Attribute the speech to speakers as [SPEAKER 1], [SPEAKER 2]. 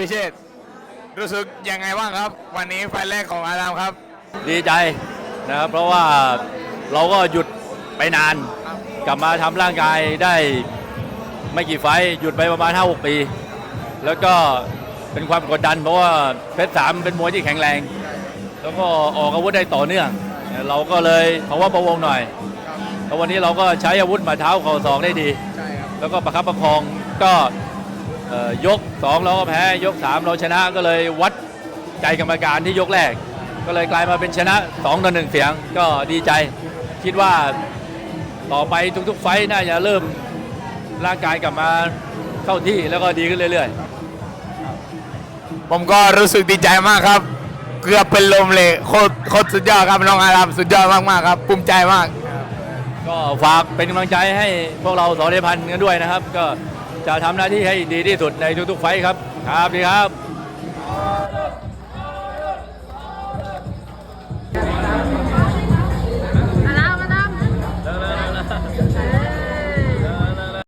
[SPEAKER 1] พิเชษรู้สึกยังไงบ้างครับวันนี้ไฟล์แรกของอารามครับ
[SPEAKER 2] ดีใจนะครับเพราะว่าเราก็หยุดไปนานกลับมาทำร่างกายได้ไม่กี่ไฟล์หยุดไปประมาณ 5-6 ปี แล้วก็เป็นความกดดันเพราะว่าเพชร 3เป็นมวยที่แข็งแรงแล้วก็ออกอาวุธได้ต่อเนื่องเราก็เลยภาวะประวงหน่อยแล้ววันนี้เราก็ใช้อาวุธหมัดเท้าเข่าศอกได้ดีแล้วก็ประคับประคองก็ยก 2เราก็แพ้ยก 3เราชนะก็เลยวัดใจกรรมการที่ยกแรกก็เลยกลายมาเป็นชนะ2-1เสียงก็ดีใจคิดว่าต่อไปทุกๆไฟต์น่าจะเริ่มร่างกายกลับมาเข้าที่แล้วก็ดีขึ้นเรื่อย
[SPEAKER 1] ๆผมก็รู้สึกดีใจมากครับเกือบเป็นลมเลยโคตรสุดยอดครับน้องอารามสุดยอดมากๆครับภูมิใจมาก
[SPEAKER 2] ก็ฝากเป็นกำลังใจให้พวกเราสอเดพันธ์กันด้วยนะครับก็จะทำหน้าที่ให้ดีที่สุดในทุกๆไฟต์ครับครับดีครับ